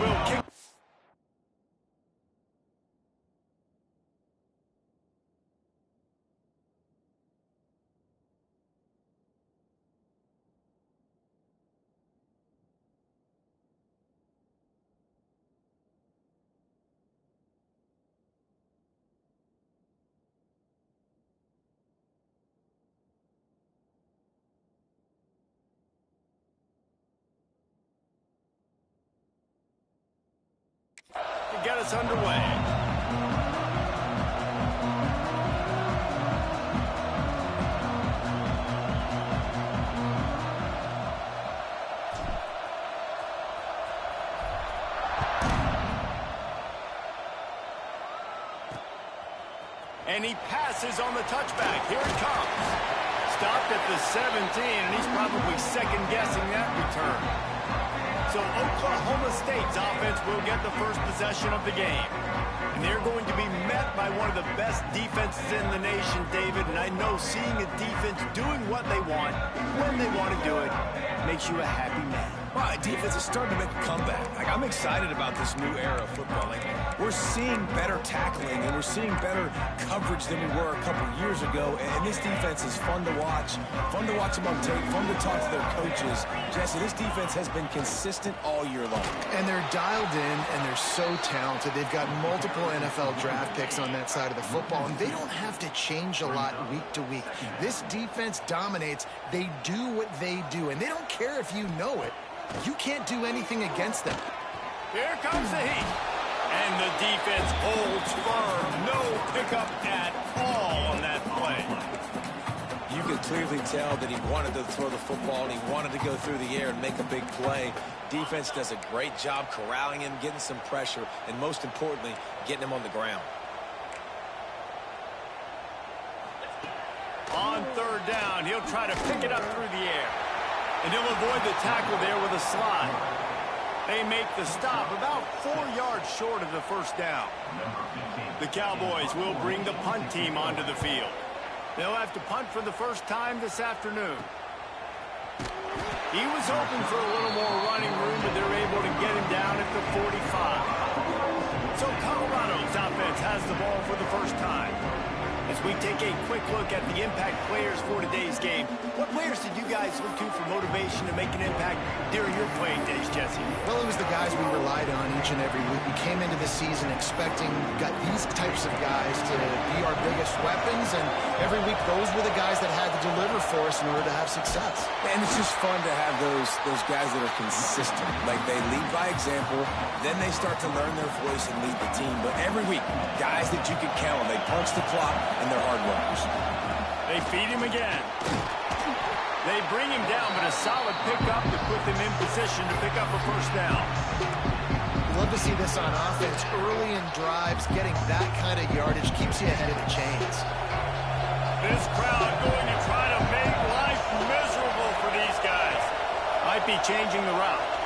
will kick. To get us underway. And he passes on the touchback. Here it comes. Stopped at the 17, and he's probably second-guessing that return. So Oklahoma State's offense will get the first possession of the game. And they're going to be met by one of the best defenses in the nation, David. And I know seeing a defense doing what they want, when they want to do it, makes you a happy man. Well, defense is starting to make a comeback. Like, I'm excited about this new era of football. Like, we're seeing better tackling and we're seeing better coverage than we were a couple years ago. And this defense is fun to watch them on tape, fun to talk to their coaches. Jesse, this defense has been consistent all year long. And they're dialed in and they're so talented. They've got multiple NFL draft picks on that side of the football, and they don't have to change a lot week to week. This defense dominates. They do what they do, and they don't care if you know it. You can't do anything against them. Here comes the heat. And the defense holds firm. No pickup at all on that play. You could clearly tell that he wanted to throw the football and he wanted to go through the air and make a big play. Defense does a great job corralling him, getting some pressure, and most importantly, getting him on the ground. On third down, he'll try to pick it up through the air. And he'll avoid the tackle there with a slide. They make the stop about 4 yards short of the first down. The Cowboys will bring the punt team onto the field. They'll have to punt for the first time this afternoon. He was hoping for a little more running room, but they're able to get him down at the 45. So Colorado's offense has the ball for the first time. As we take a quick look at the impact players for today's game, what players did you guys look to for motivation to make an impact during your playing days, Jesse? Well, it was the guys we relied on each and every week. We came into the season expecting these types of guys to be our biggest weapons, and every week those were the guys that had to deliver for us in order to have success. And it's just fun to have those guys that are consistent. Like, they lead by example, then they start to learn their voice and lead the team. But every week, guys that you can count on, they punch the clock, and they're hard workers. They feed him again. They bring him down, but a solid pickup to put them in position to pick up a first down. Love to see this on offense. Early in drives, getting that kind of yardage keeps you ahead of the chains. This crowd going to try to make life miserable for these guys. Might be changing the route.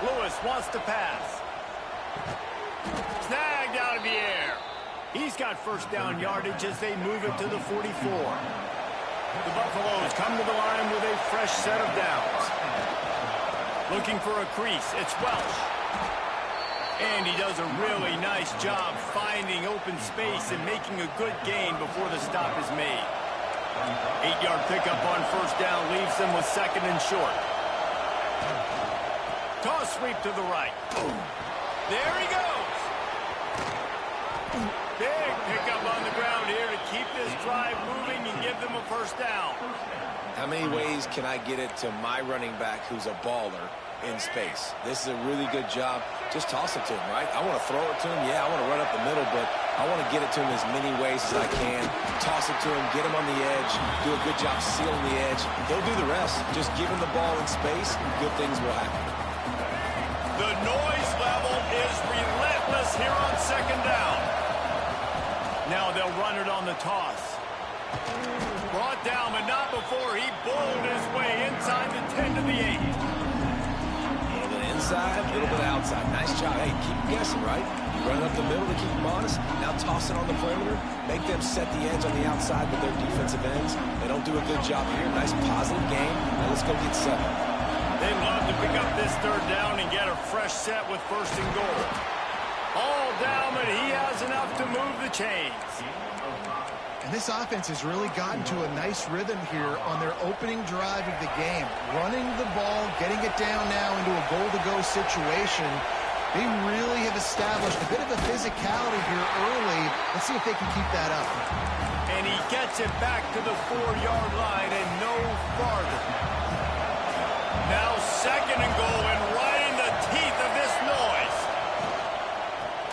Lewis wants to pass. Snagged out of the air. He's got first down yardage as they move it to the 44. The Buffaloes come to the line with a fresh set of downs. Looking for a crease. It's Welsh. And he does a really nice job finding open space and making a good gain before the stop is made. 8-yard pickup on first down leaves them with second and short. Toss sweep to the right. There he goes. Big pickup on the ground here to keep this drive moving and give them a first down. How many ways can I get it to my running back who's a baller in space? This is a really good job. Just toss it to him, right? I want to throw it to him. Yeah, I want to run up the middle, but I want to get it to him as many ways as I can. Toss it to him, get him on the edge, do a good job sealing the edge. He'll do the rest. Just give him the ball in space, good things will happen. The noise level is relentless here on second down. Now they'll run it on the toss. Brought down, but not before he bowled his way inside the 10 to the 8. Well, the inside, a little bit of outside. Nice job. Hey, keep them guessing, right? You run it up the middle to keep them honest. Now toss it on the perimeter. Make them set the edge on the outside with their defensive ends. They don't do a good job here. Nice positive game. Now let's go get 7. They'd love to pick up this 3rd down and get a fresh set with 1st and goal. All down, but he has enough to move the chains. And this offense has really gotten to a nice rhythm here on their opening drive of the game. Running the ball, getting it down now into a goal-to-go situation. They really have established a bit of a physicality here early. Let's see if they can keep that up. And he gets it back to the 4-yard line and no farther. Now 2nd and goal and right in the teeth of this noise.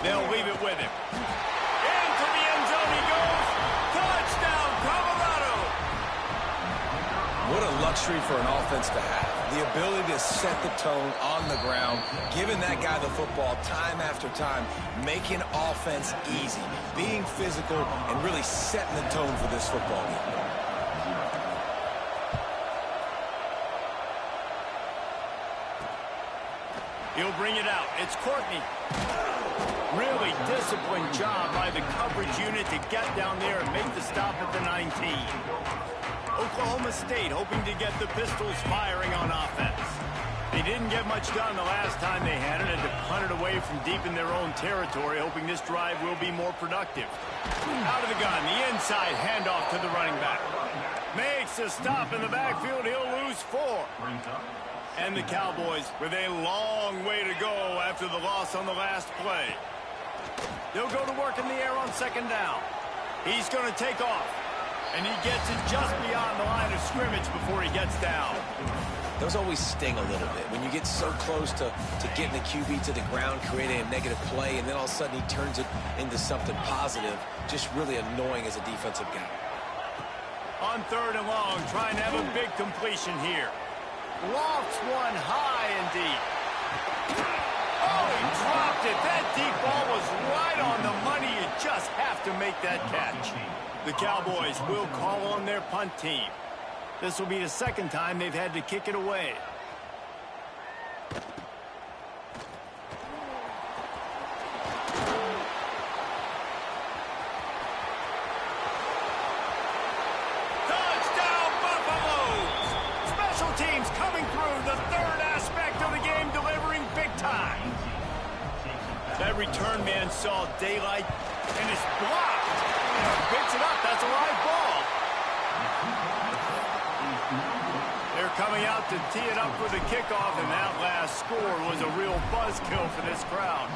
They'll leave it with him. Into the end zone he goes. Touchdown, Colorado! What a luxury for an offense to have. The ability to set the tone on the ground, giving that guy the football time after time, making offense easy, being physical, and really setting the tone for this football game. He'll bring it out. It's Courtney. Really disciplined job by the coverage unit to get down there and make the stop at the 19. Oklahoma State hoping to get the Pistols firing on offense. They didn't get much done the last time they had it, and to punt it away from deep in their own territory, hoping this drive will be more productive. Out of the gun, the inside handoff to the running back. Makes a stop in the backfield. He'll lose 4. And the Cowboys with a long way to go after the loss on the last play. They'll go to work in the air on 2nd down. He's going to take off. And he gets it just beyond the line of scrimmage before he gets down. Those always sting a little bit. When you get so close to getting the QB to the ground, creating a negative play, and then all of a sudden he turns it into something positive, just really annoying as a defensive guy. On 3rd and long, trying to have a big completion here. Lofts one high and deep. Oh, he dropped it. That deep ball was right on the money. You just have to make that catch. The Cowboys will call on their punt team. This will be the 2nd time they've had to kick it away. Touchdown, Buffaloes! Special teams coming through, the 3rd aspect of the game, delivering big time. That return man saw daylight and is blocked. Picks it up. That's a live ball. They're coming out to tee it up for the kickoff, and that last score was a real buzzkill for this crowd.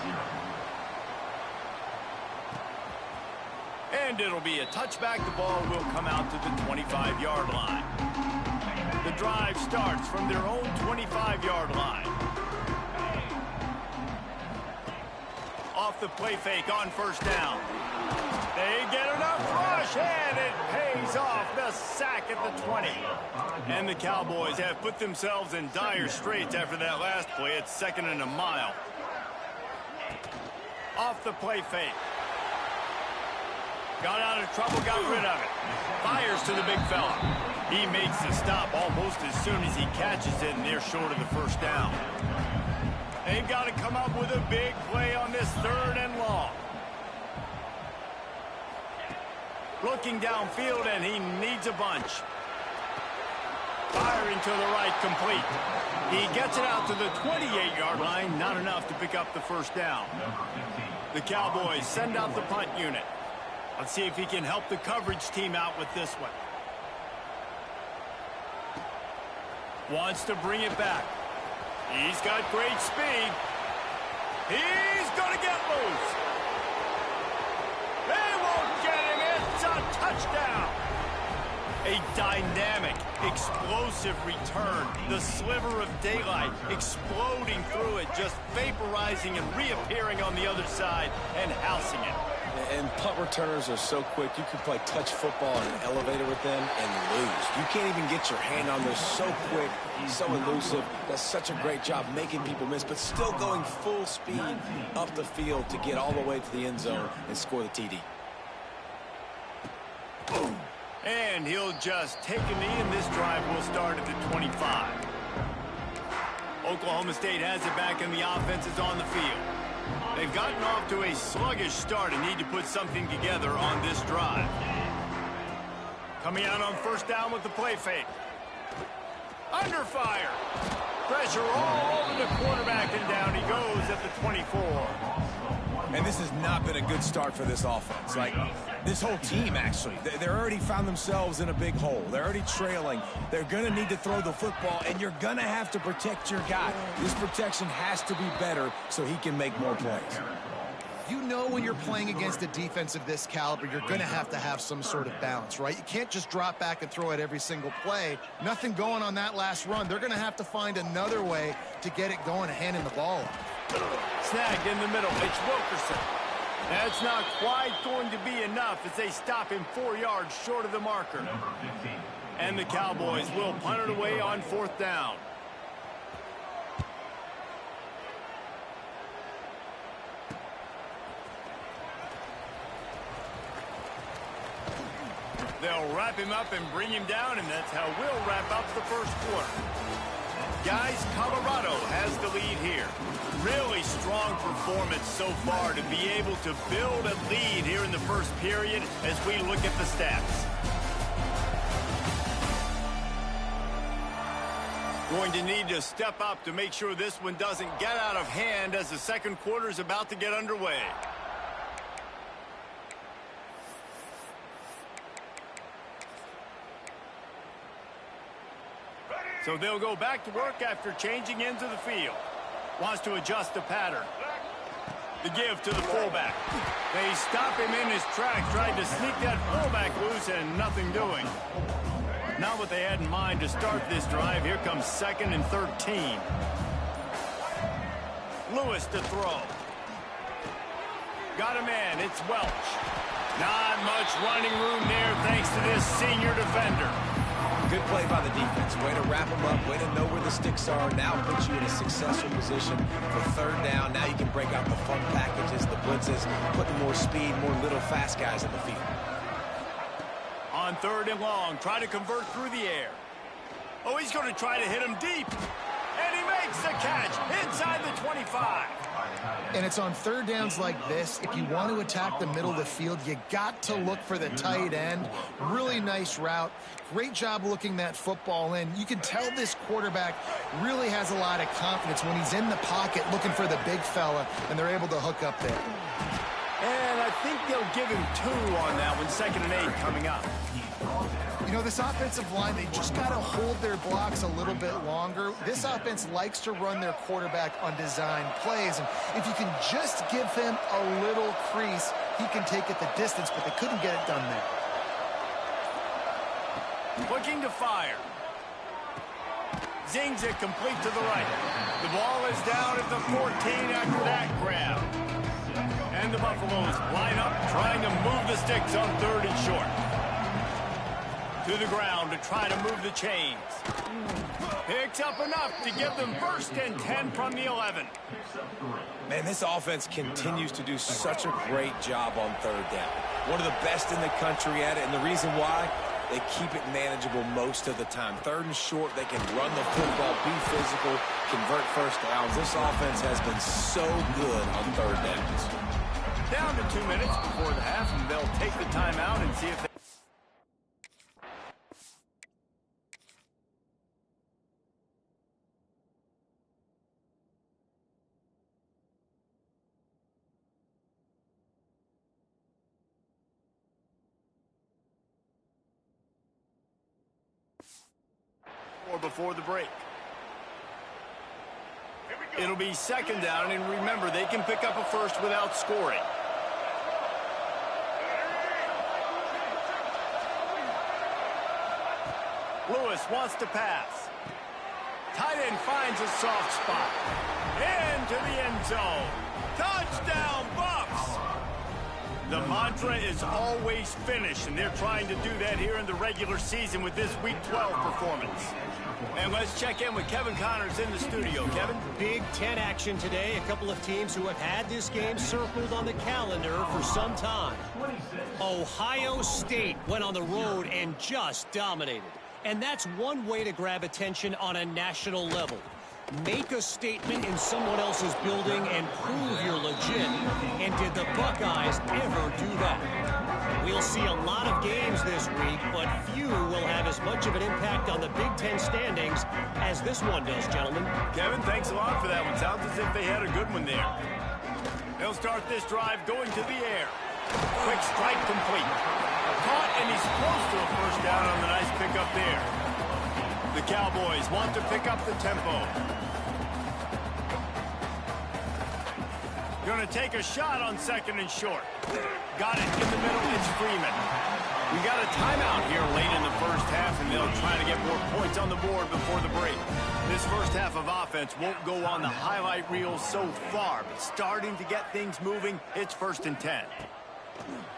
And it'll be a touchback. The ball will come out to the 25-yard line. The drive starts from their own 25-yard line. Off the play fake on 1st down. They get enough rush, and it pays off. The sack at the 20. And the Cowboys have put themselves in dire straits after that last play. It's 2nd and a mile. Off the play fake. Got out of trouble, got rid of it. Fires to the big fella. He makes the stop almost as soon as he catches it, and they're short of the 1st down. They've got to come up with a big play on this 3rd and long. Looking downfield, and he needs a bunch. Firing to the right, complete. He gets it out to the 28-yard line. Not enough to pick up the 1st down. The Cowboys send out the punt unit. Let's see if he can help the coverage team out with this one. Wants to bring it back. He's got great speed. He's going to get loose. They won't get him. It's a touchdown. A dynamic, explosive return. The sliver of daylight exploding through it, just vaporizing and reappearing on the other side and housing it. And punt returners are so quick. You can play touch football in an elevator with them and lose. You can't even get your hand on them. So quick, so elusive. Does such a great job making people miss, but still going full speed up the field to get all the way to the end zone and score the TD. And he'll just take a knee, and this drive will start at the 25. Oklahoma State has it back and the offense is on the field. They've gotten off to a sluggish start and need to put something together on this drive. Coming out on first down with the play fake. Under fire. Pressure all over the quarterback, and down he goes at the 24. And this has not been a good start for this offense. Like, this whole team, actually. They're already found themselves in a big hole. They're already trailing. They're going to need to throw the football, and you're going to have to protect your guy. This protection has to be better so he can make more plays. You know when you're playing against a defense of this caliber, you're going to have some sort of balance, right? You can't just drop back and throw it every single play. Nothing going on that last run. They're going to have to find another way to get it going, handing the ball off. Snagged in the middle. It's Wilkerson. That's not quite going to be enough as they stop him 4 yards short of the marker. And the Cowboys will punt it away on fourth down. They'll wrap him up and bring him down, and that's how we'll wrap up the first quarter. Guys, Colorado has the lead here. Really strong performance so far to be able to build a lead here in the first period as we look at the stats. Going to need to step up to make sure this one doesn't get out of hand as the second quarter is about to get underway. So they'll go back to work after changing into the field. Wants to adjust the pattern. The give to the fullback. They stop him in his tracks, tried to sneak that fullback loose and nothing doing. Not what they had in mind to start this drive. Here comes 2nd and 13. Lewis to throw. Got a man. It's Welch. Not much running room there thanks to this senior defender. Good play by the defense. Way to wrap them up. Way to know where the sticks are. Now puts you in a successful position for third down. Now you can break out the fun packages, the blitzes, putting more speed, more little fast guys in the field. On 3rd and long, try to convert through the air. Oh, he's going to try to hit him deep. And he makes the catch inside the 25. And it's on third downs like this. If you want to attack the middle of the field, you got to look for the tight end. Really nice route. Great job looking that football in. You can tell this quarterback really has a lot of confidence when he's in the pocket looking for the big fella, and they're able to hook up there. And I think they'll give him 2 on that one, 2nd and 8 coming up. You know, this offensive line, they just got to hold their blocks a little bit longer. This offense likes to run their quarterback on design plays. And if you can just give him a little crease, he can take it the distance, but they couldn't get it done there. Looking to fire. Zings it complete to the right. The ball is down at the 14 after that grab. And the Buffaloes line up, trying to move the sticks on 3rd and short. To the ground to try to move the chains. Picks up enough to give them 1st and 10 from the 11. Man, this offense continues to do such a great job on 3rd down. One of the best in the country at it, and the reason why, they keep it manageable most of the time. 3rd and short, they can run the football, be physical, convert first downs. This offense has been so good on 3rd downs. Down to 2 minutes before the half, and they'll take the timeout and see if they... or before the break. It'll be 2nd down, and remember, they can pick up a first without scoring. Lewis wants to pass. Tight end finds a soft spot. Into the end zone. Touchdown, Buffs! The mantra is always finish, and they're trying to do that here in the regular season with this Week 12 performance. And let's check in with Kevin Connors in the studio. Kevin? Big Ten action today. A couple of teams who have had this game circled on the calendar for some time. Ohio State went on the road and just dominated. And that's one way to grab attention on a national level. Make a statement in someone else's building and prove you're legit. And did the Buckeyes ever do that? We'll see a lot of games this week, but few will have as much of an impact on the Big Ten standings as this one does, gentlemen. Kevin, thanks a lot for that one. Sounds as if they had a good one there. They'll start this drive going to the air. Quick strike complete. Caught, and he's close to a first down on the nice pickup there. The Cowboys want to pick up the tempo. Going to take a shot on 2nd and short. Got it in the middle. It's Freeman. We got a timeout here late in the first half, and they'll try to get more points on the board before the break. This first half of offense won't go on the highlight reel so far, but starting to get things moving. It's 1st and 10.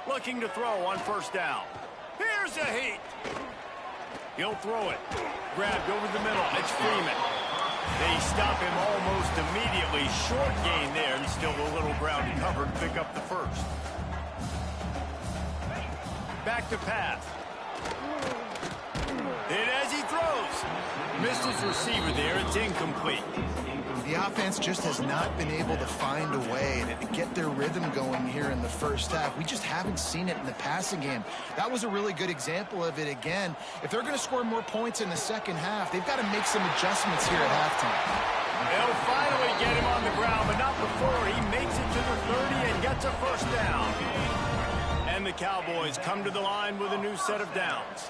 Looking to throw on 1st down. Here's a heat. He'll throw it. Grabbed over the middle. It's Freeman. They stop him almost immediately. Short gain there, and still a little ground to cover to pick up the first. Back to pass. Hit as he throws. Missed his receiver there. It's incomplete. The offense just has not been able to find a way to get their rhythm going here in the first half. We just haven't seen it in the passing game. That was a really good example of it again. If they're going to score more points in the second half, they've got to make some adjustments here at halftime. They'll finally get him on the ground, but not before he makes it to the 30 and gets a first down. And the Cowboys come to the line with a new set of downs.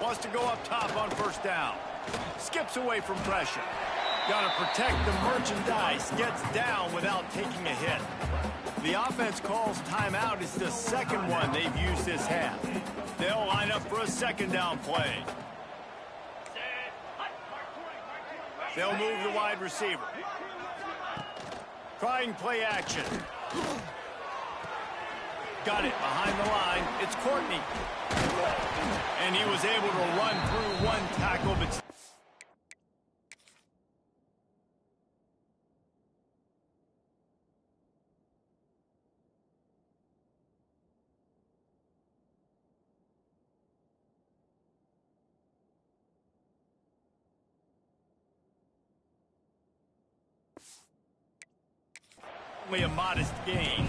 Wants to go up top on 1st down. Skips away from pressure. Got to protect the merchandise. Gets down without taking a hit. The offense calls timeout. It's the second one they've used this half. They'll line up for a 2nd down play. They'll move the wide receiver. Trying play action. Got it behind the line. It's Courtney. And he was able to run through one tackle, but only a modest gain.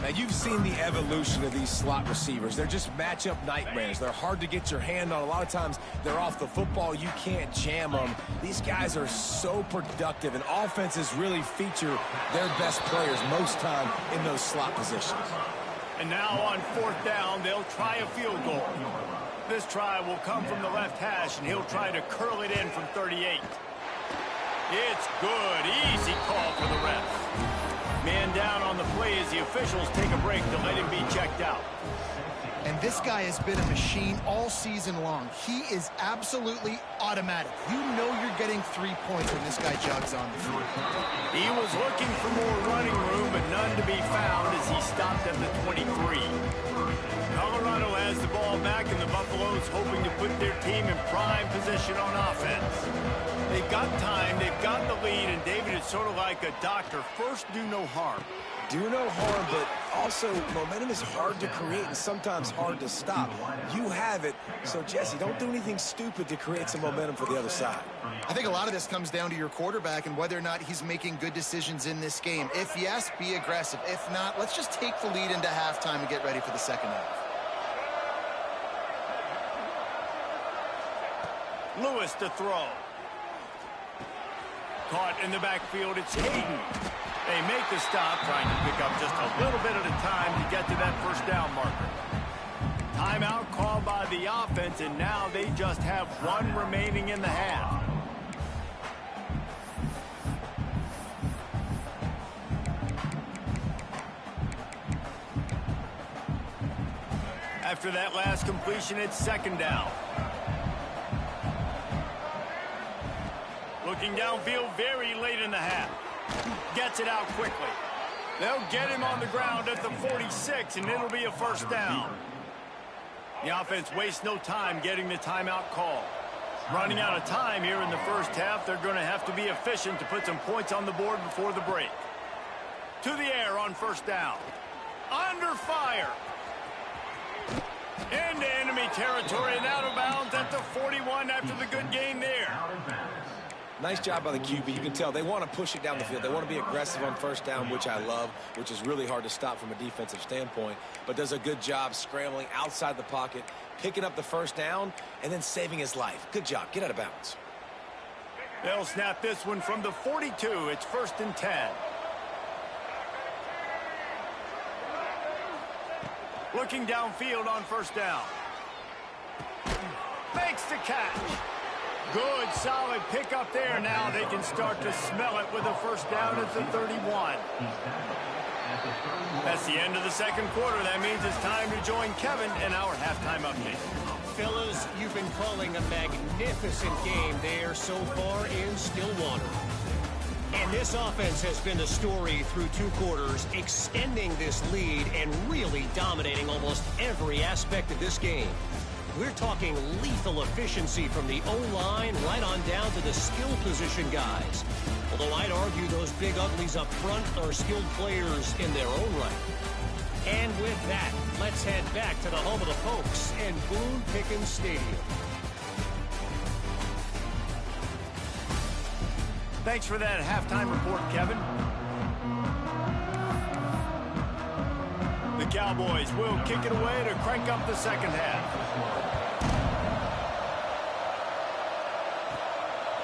Now, you've seen the evolution of these slot receivers. They're just matchup nightmares. They're hard to get your hand on. A lot of times, they're off the football. You can't jam them. These guys are so productive, and offenses really feature their best players most time in those slot positions. And now on 4th down, they'll try a field goal. This try will come from the left hash, and he'll try to curl it in from 38. It's good. Easy call for the ref. Man down on the play as the officials take a break to let him be checked out. And this guy has been a machine all season long. He is absolutely automatic. You know you're getting 3 points when this guy jogs on the field. He was looking for more running room, but none to be found as he stopped at the 23. Colorado has the ball back, and the Buffaloes hoping to put their team in prime position on offense. They've got time, they've got the lead, and David, it's sort of like a doctor. First, do no harm. Do no harm, but also momentum is hard to create and sometimes hard to stop. You have it, so Jesse, don't do anything stupid to create some momentum for the other side. I think a lot of this comes down to your quarterback and whether or not he's making good decisions in this game. If yes, be aggressive. If not, let's just take the lead into halftime and get ready for the second half. Lewis to throw. Caught in the backfield, it's Hayden. They make the stop, trying to pick up just a little bit at a time to get to that first down marker. Timeout called by the offense, and now they just have one remaining in the half. After that last completion, it's 2nd down. Looking downfield very late in the half. Gets it out quickly. They'll get him on the ground at the 46, and it'll be a first down. The offense wastes no time getting the timeout call. Running out of time here in the first half, they're going to have to be efficient to put some points on the board before the break. To the air on 1st down. Under fire. Into enemy territory and out of bounds at the 41 after the good gain there. Nice job by the QB. You can tell they want to push it down the field. They want to be aggressive on first down, which I love, which is really hard to stop from a defensive standpoint, but does a good job scrambling outside the pocket, picking up the first down, and then saving his life. Good job. Get out of bounds. They'll snap this one from the 42. It's 1st and 10. Looking downfield on first down. Makes the catch. Good, solid pickup there. Now they can start to smell it with a first down at the 31. That's the end of the second quarter. That means it's time to join Kevin in our halftime update. Fellas, you've been calling a magnificent game there so far in Stillwater. And this offense has been the story through 2 quarters, extending this lead and really dominating almost every aspect of this game. We're talking lethal efficiency from the O-line right on down to the skill position guys. Although I'd argue those big uglies up front are skilled players in their own right. And with that, let's head back to the home of the Pokes and Boone Pickens Stadium. Thanks for that halftime report, Kevin. The Cowboys will kick it away to crank up the second half.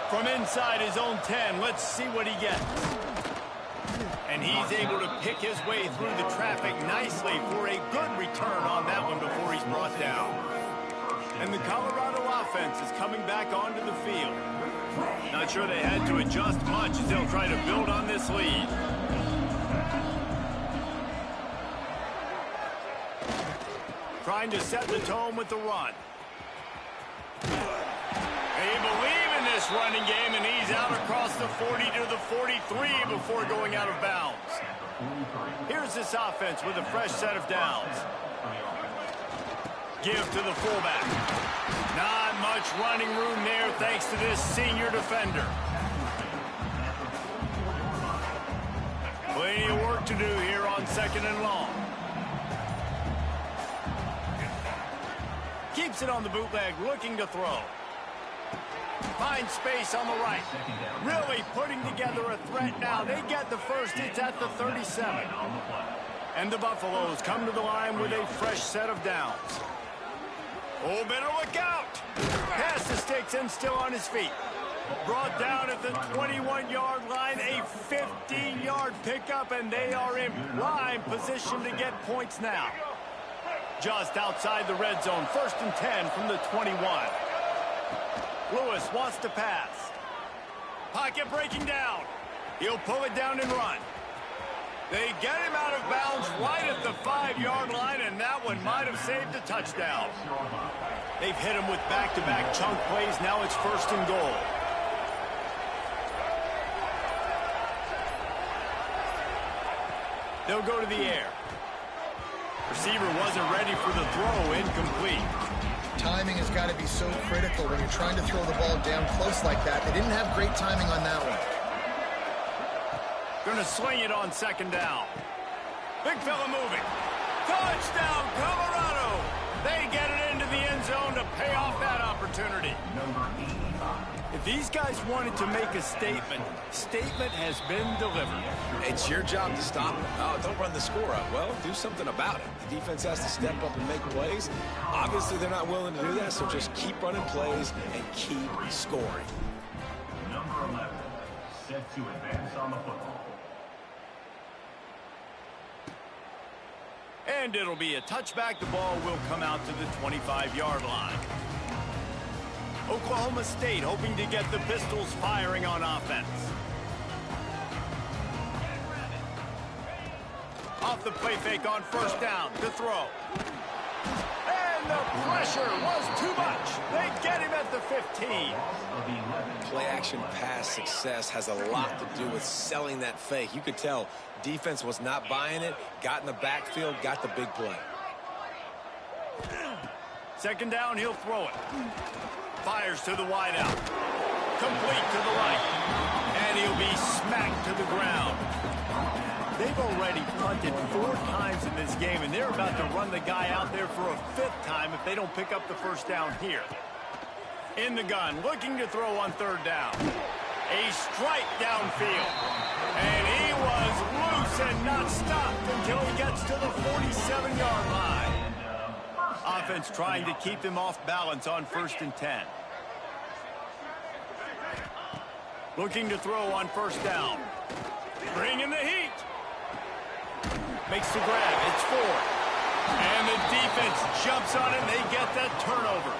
From inside his own 10, let's see what he gets. And he's able to pick his way through the traffic nicely for a good return on that one before he's brought down. And the Colorado offense is coming back onto the field. Not sure they had to adjust much as they'll try to build on this lead. Trying to set the tone with the run. They believe in this running game, and he's out across the 40 to the 43 before going out of bounds. Here's this offense with a fresh set of downs. Give to the fullback. Not much running room there thanks to this senior defender. Plenty of work to do here on 2nd and long. Keeps it on the bootleg, looking to throw. Finds space on the right. Really putting together a threat now. They get the first. It's at the 37. And the Buffaloes come to the line with a fresh set of downs. Oh, better look out. Past the sticks and still on his feet. Brought down at the 21-yard line. A 15-yard pickup, and they are in prime position to get points now. Just outside the red zone. 1st and 10 from the 21. Lewis wants to pass. Pocket breaking down. He'll pull it down and run. They get him out of bounds right at the 5-yard line, and that one might have saved a touchdown. They've hit him with back-to-back chunk plays. Now it's 1st and goal. They'll go to the air. Receiver wasn't ready for the throw. Incomplete. Timing has got to be so critical when you're trying to throw the ball down close like that. They didn't have great timing on that one. Going to swing it on 2nd down. Big fella moving. Touchdown, Colorado! They get it into the end zone to pay off that opportunity. If these guys wanted to make a statement, statement has been delivered. It's your job to stop it. Oh, don't run the score up. Well, do something about it. The defense has to step up and make plays. Obviously, they're not willing to do that, so just keep running plays and keep scoring. Number 11, set to advance on the football. And it'll be a touchback. The ball will come out to the 25-yard line. Oklahoma State hoping to get the Pistols firing on offense. Off the play fake on 1st down to throw. And the pressure was too much. They get him at the 15. Play action pass success has a lot to do with selling that fake. You could tell defense was not buying it, got in the backfield, got the big play. 2nd down, he'll throw it. Fires to the wideout. Complete to the right. And he'll be smacked to the ground. They've already punted 4 times in this game, and they're about to run the guy out there for a 5th time if they don't pick up the first down here. In the gun, looking to throw on 3rd down. A strike downfield. And he was loose and not stopped until he gets to the 47-yard line. Offense trying to keep him off balance on 1st and 10. Looking to throw on 1st down. Bringing the heat. Makes the grab. It's 4. And the defense jumps on it, and they get that turnover.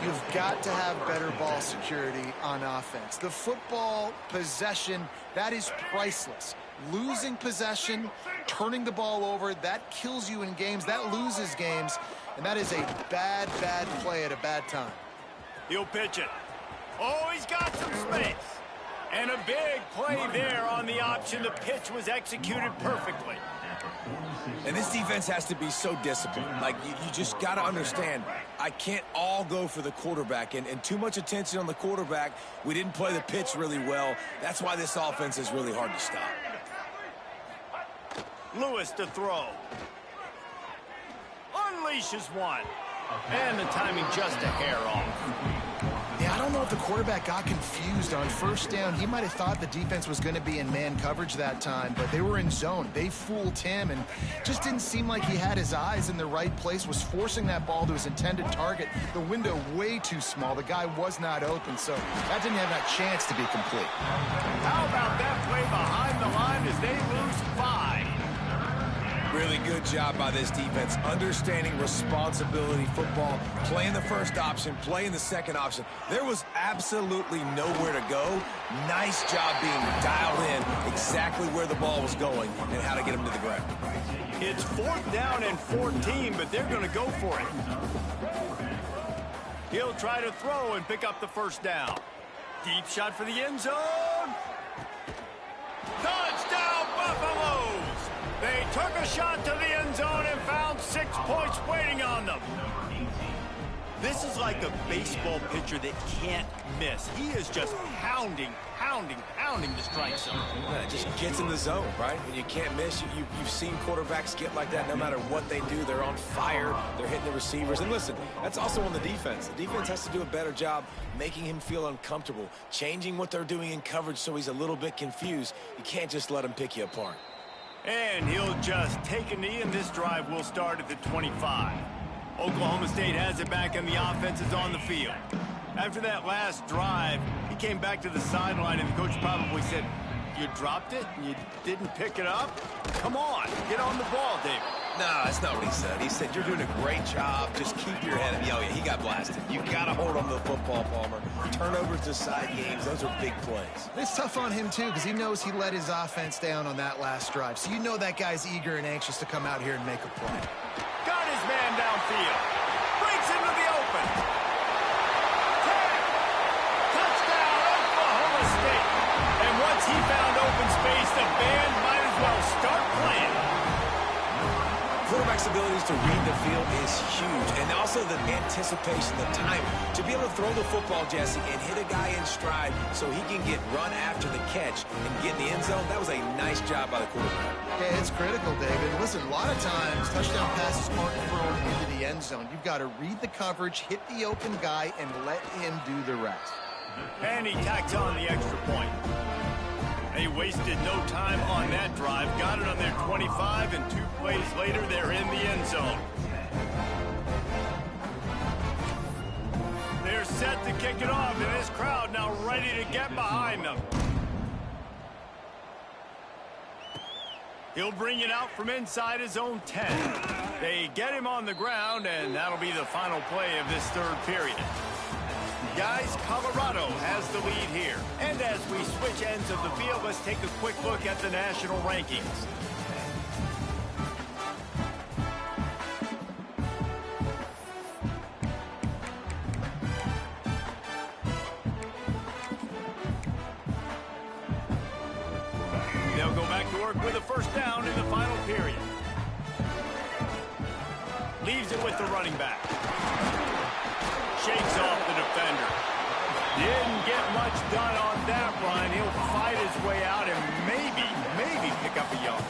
You've got to have better ball security on offense. The football possession, that is priceless. Losing possession, turning the ball over, that kills you in games. That loses games. And that is a bad, bad play at a bad time. He'll pitch it. Oh, he's got some space. And a big play there on the option. The pitch was executed perfectly. And this defense has to be so disciplined. Like, you just got to understand, I can't all go for the quarterback. And too much attention on the quarterback. We didn't play the pitch really well. That's why this offense is really hard to stop. Lewis to throw. Unleashes one. And the timing just a hair off. Yeah, I don't know if the quarterback got confused on 1st down. He might have thought the defense was going to be in man coverage that time, but they were in zone. They fooled him and just didn't seem like he had his eyes in the right place, was forcing that ball to his intended target. The window way too small. The guy was not open, so that didn't have that chance to be complete. How about that play behind the line as they lose 5? Really good job by this defense, understanding responsibility football, playing the first option, playing the second option. There was absolutely nowhere to go. Nice job being dialed in exactly where the ball was going and how to get him to the ground. It's 4th down and 14, but they're going to go for it. He'll try to throw and pick up the 1st down. Deep shot for the end zone. Touchdown, Buffaloes! They took a shot to the end zone and found 6 points waiting on them. This is like a baseball pitcher that can't miss. He is just pounding the strike zone. Yeah, it just gets in the zone, right? When you can't miss, you've seen quarterbacks get like that no matter what they do. They're on fire. They're hitting the receivers. And listen, that's also on the defense. The defense has to do a better job making him feel uncomfortable, changing what they're doing in coverage so he's a little bit confused. You can't just let him pick you apart. And he'll just take a knee, and this drive will start at the 25. Oklahoma State has it back, and the offense is on the field. After that last drive, he came back to the sideline, and the coach probably said, "You dropped it? You didn't pick it up? Come on, get on the ball, David." No, that's not what he said. He said, "You're doing a great job. Just keep your head up." Oh, yeah, he got blasted. You got to hold on to the football, Palmer. Turnovers decide games. Those are big plays. It's tough on him, too, because he knows he let his offense down on that last drive. So you know that guy's eager and anxious to come out here and make a play. Got his man downfield. Breaks into the open. 10. Touchdown, Oklahoma State. And once he found open space, the band might as well start playing. Quarterback's abilities to read the field is huge. And also the anticipation, the time to be able to throw the football, Jesse, and hit a guy in stride so he can get run after the catch and get in the end zone. That was a nice job by the quarterback. Yeah, it's critical, David. Listen, a lot of times touchdown passes aren't thrown into the end zone. You've got to read the coverage, hit the open guy, and let him do the rest. And he tacks on the extra point. They wasted no time on that drive. Got it on their 25, and 2 plays later, they're in the end zone. They're set to kick it off, and this crowd now ready to get behind them. He'll bring it out from inside his own 10. They get him on the ground, and that'll be the final play of this 3rd period. Guys, Colorado has the lead here. And as we switch ends of the field, let's take a quick look at the national rankings. They'll go back to work with a 1st down in the final period. Leaves it with the running back. Shakes off the defender. Didn't get much done on that run. He'll fight his way out and maybe pick up a yard.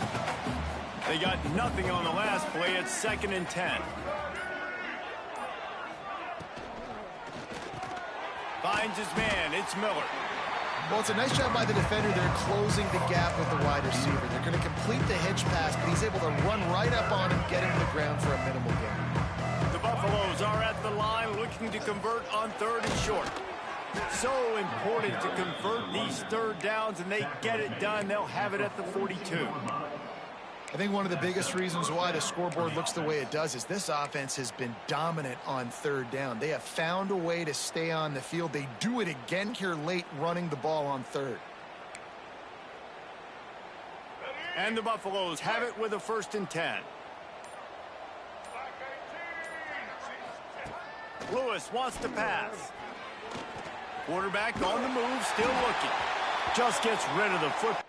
They got nothing on the last play. It's 2nd and 10. Finds his man. It's Miller. Well, it's a nice job by the defender. They're closing the gap with the wide receiver. They're going to complete the hitch pass, but he's able to run right up on him, get him to the ground for a minimal gain. The Buffaloes are at the line looking to convert on 3rd and short. So important to convert these 3rd downs, and they get it done. They'll have it at the 42. I think one of the biggest reasons why the scoreboard looks the way it does is this offense has been dominant on 3rd down. They have found a way to stay on the field. They do it again here late, running the ball on 3rd. And the Buffaloes have it with a 1st and 10. Lewis wants to pass. Quarterback on the move, still looking. Just gets rid of the football.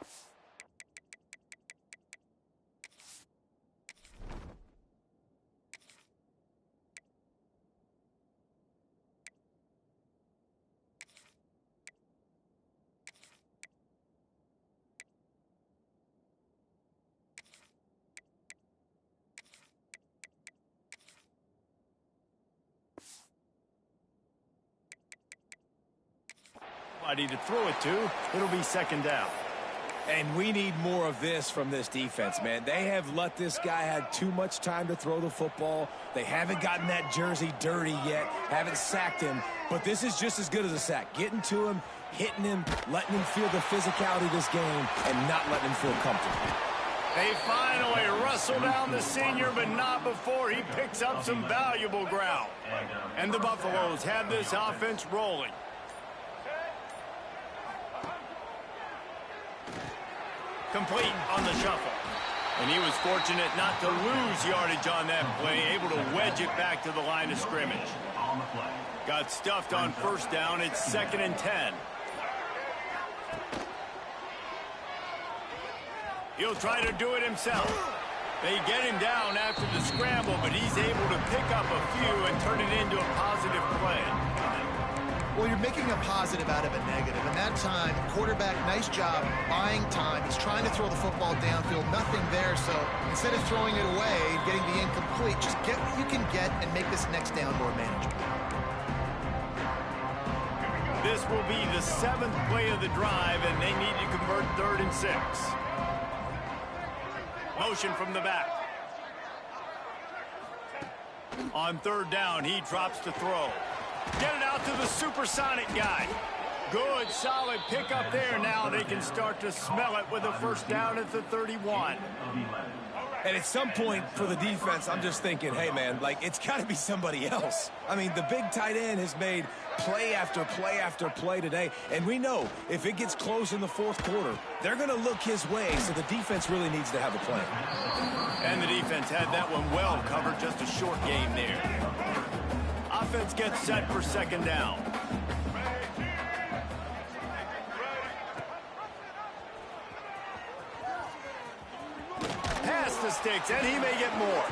To throw it to. It'll be 2nd down. And we need more of this from this defense, man. They have let this guy have too much time to throw the football. They haven't gotten that jersey dirty yet, haven't sacked him, but this is just as good as a sack. Getting to him, hitting him, letting him feel the physicality of this game, and not letting him feel comfortable. They finally wrestle down the senior, but not before he picks up some valuable ground. And the Buffaloes have this offense rolling. Complete on the shuffle. And he was fortunate not to lose yardage on that play, able to wedge it back to the line of scrimmage. Got stuffed on 1st down. It's 2nd and 10. He'll try to do it himself. They get him down after the scramble, but he's able to pick up a few and turn it into a positive play. Well, you're making a positive out of a negative. And that time, quarterback, nice job buying time. He's trying to throw the football downfield. Nothing there. So instead of throwing it away, getting the incomplete, just get what you can get and make this next down more manageable. This will be the 7th play of the drive, and they need to convert 3rd and 6. Motion from the back. On 3rd down, he drops to throw. Get it out to the supersonic guy. Good, solid pickup there. Now they can start to smell it with a 1st down at the 31. And at some point for the defense, I'm just thinking, hey, man, like, it's got to be somebody else. I mean, the big tight end has made play after play after play today. And we know if it gets close in the 4th quarter, they're going to look his way, so the defense really needs to have a plan. And the defense had that one well covered, just a short game there. Offense gets set for 2nd down. Pass the sticks, and he may get more.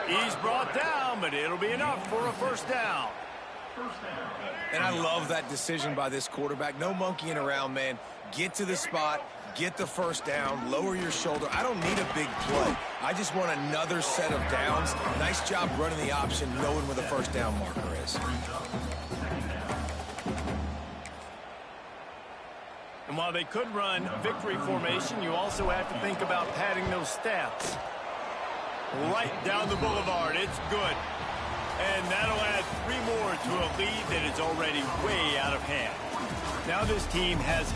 He's brought down, but it'll be enough for a 1st down. And I love that decision by this quarterback. No monkeying around, man. Get to the spot, get the 1st down, lower your shoulder. I don't need a big play. I just want another set of downs. Nice job running the option, knowing where the 1st down marker is. And while they could run victory formation, you also have to think about padding those stats. Right down the boulevard, it's good. And that'll add 3 more to a lead that is already way out of hand. Now this team has